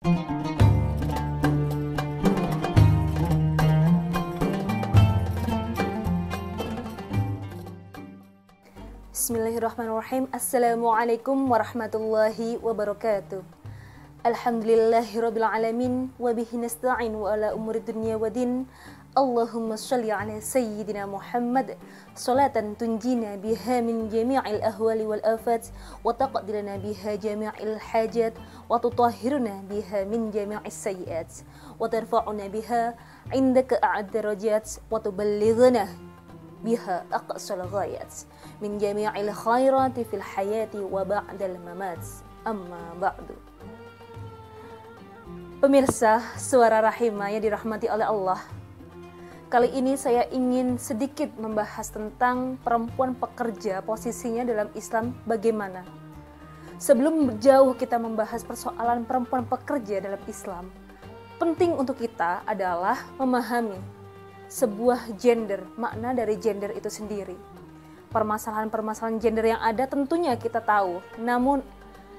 Bismillahirrahmanirrahim. Assalamualaikum warahmatullahi wabarakatuh. Alhamdulillahirabbil alamin wa bihi nasta'in wa ala umuri dunya waddin. Allahumma shalli ala sayyidina Muhammad salatan tunjina biha min jami'il ahwali wal afat wa taqdiruna biha jami'il hajat wa tutahhiruna biha min jami'is sayyiat wa tarfa'una biha indaka a'ad darajat wa tuballighuna biha aqsal ghayat min jami'il khairati fil hayati wa ba'dal mamat. Amma ba'du. Pemirsa Suara Rahimah yang dirahmati oleh Allah, kali ini saya ingin sedikit membahas tentang perempuan pekerja, posisinya dalam Islam bagaimana. Sebelum jauh kita membahas persoalan perempuan pekerja dalam Islam, penting untuk kita adalah memahami sebuah gender, makna dari gender itu sendiri. Permasalahan-permasalahan gender yang ada tentunya kita tahu, namun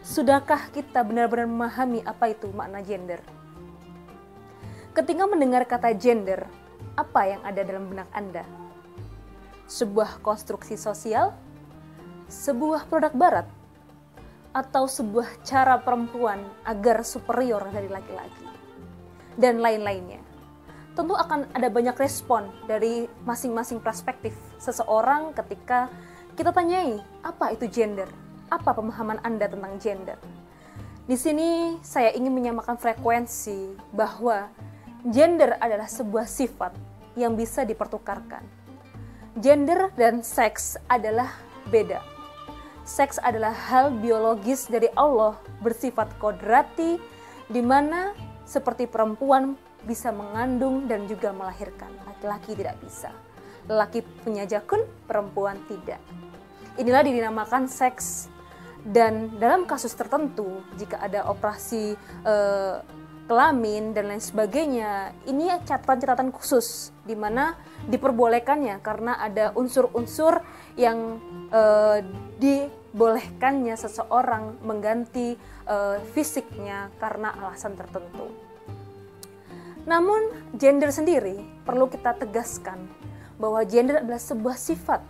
sudahkah kita benar-benar memahami apa itu makna gender? Ketika mendengar kata gender, apa yang ada dalam benak Anda? Sebuah konstruksi sosial? Sebuah produk barat? Atau sebuah cara perempuan agar superior dari laki-laki? Dan lain-lainnya. Tentu akan ada banyak respon dari masing-masing perspektif seseorang ketika kita tanyai, apa itu gender? Apa pemahaman Anda tentang gender? Di sini saya ingin menyamakan frekuensi bahwa gender adalah sebuah sifat yang bisa dipertukarkan. Gender dan seks adalah beda. Seks adalah hal biologis dari Allah bersifat kodrati, di mana seperti perempuan bisa mengandung dan juga melahirkan. Laki-laki tidak bisa. Laki punya jakun, perempuan tidak. Inilah dinamakan seks. Dan dalam kasus tertentu, jika ada operasi kelamin dan lain sebagainya, ini catatan-catatan khusus di mana diperbolehkannya karena ada unsur-unsur yang dibolehkannya seseorang mengganti fisiknya karena alasan tertentu. Namun gender sendiri perlu kita tegaskan bahwa gender adalah sebuah sifat.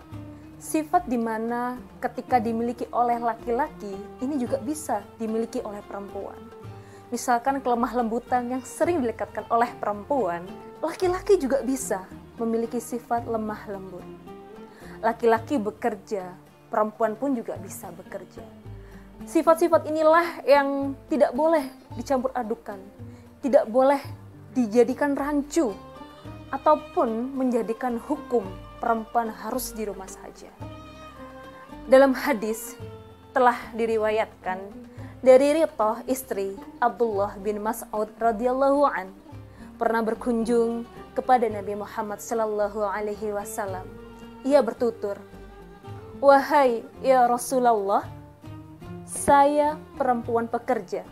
Sifat di mana ketika dimiliki oleh laki-laki, ini juga bisa dimiliki oleh perempuan. Misalkan kelemah lembutan yang sering dilekatkan oleh perempuan, laki-laki juga bisa memiliki sifat lemah lembut. Laki-laki bekerja, perempuan pun juga bisa bekerja. Sifat-sifat inilah yang tidak boleh dicampur adukan, tidak boleh dijadikan rancu ataupun menjadikan hukum perempuan harus di rumah saja. Dalam hadis telah diriwayatkan dari Rithah istri Abdullah bin Mas'ud radhiyallahu an pernah berkunjung kepada Nabi Muhammad sallallahu alaihi wasallam. Ia bertutur, "Wahai ya Rasulullah, saya perempuan pekerja.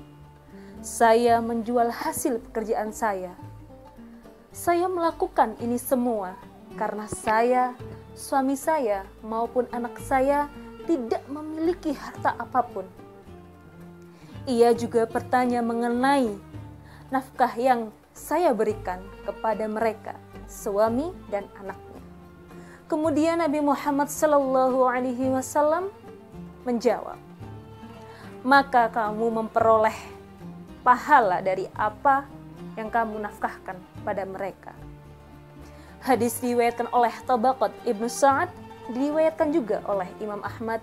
Saya menjual hasil pekerjaan saya. Saya melakukan ini semua karena saya, suami saya, maupun anak saya tidak memiliki harta apapun." Ia juga bertanya mengenai nafkah yang saya berikan kepada mereka, suami dan anaknya. Kemudian Nabi Muhammad SAW menjawab, "Maka kamu memperoleh pahala dari apa yang kamu nafkahkan pada mereka." Hadis diriwayatkan oleh Tabaqat Ibnu Sa'ad, diriwayatkan juga oleh Imam Ahmad,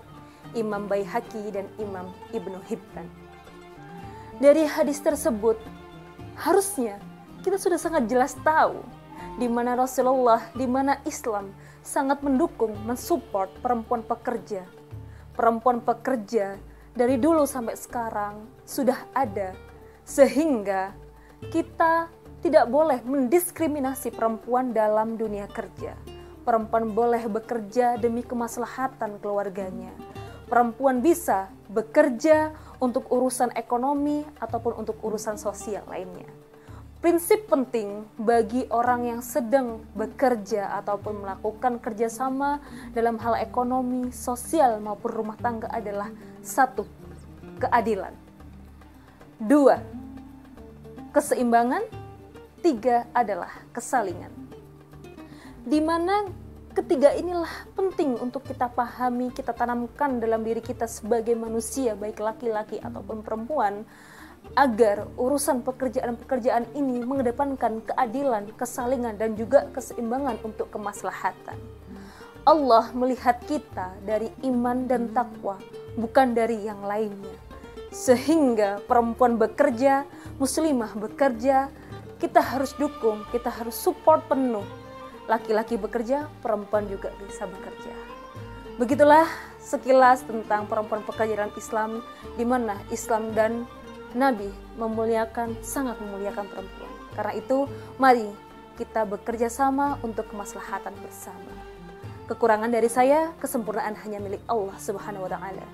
Imam Baihaqi, dan Imam Ibnu Hibban. Dari hadis tersebut, harusnya kita sudah sangat jelas tahu di mana Rasulullah, di mana Islam sangat mendukung, mensupport perempuan pekerja. Perempuan pekerja dari dulu sampai sekarang sudah ada, sehingga kita tidak boleh mendiskriminasi perempuan dalam dunia kerja. Perempuan boleh bekerja demi kemaslahatan keluarganya. Perempuan bisa bekerja untuk urusan ekonomi ataupun untuk urusan sosial lainnya. Prinsip penting bagi orang yang sedang bekerja ataupun melakukan kerjasama dalam hal ekonomi, sosial maupun rumah tangga adalah 1. Keadilan. 2. keseimbangan, 3 adalah kesalingan. Di mana ketiga inilah penting untuk kita pahami, kita tanamkan dalam diri kita sebagai manusia, baik laki-laki ataupun perempuan, agar urusan pekerjaan-pekerjaan ini mengedepankan keadilan, kesalingan, dan juga keseimbangan untuk kemaslahatan. Allah melihat kita dari iman dan takwa, bukan dari yang lainnya. Sehingga perempuan bekerja, muslimah bekerja, kita harus dukung, kita harus support penuh. Laki-laki bekerja, perempuan juga bisa bekerja. Begitulah sekilas tentang perempuan pekerja dalam Islam, di mana Islam dan Nabi sangat memuliakan perempuan. Karena itu, mari kita bekerja sama untuk kemaslahatan bersama. Kekurangan dari saya, kesempurnaan hanya milik Allah Subhanahu wa taala.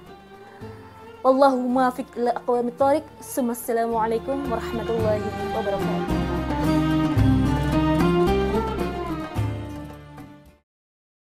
Wallahu muwaffiq ila aqwamit thoriq. Assalamualaikum warahmatullahi wabarakatuh.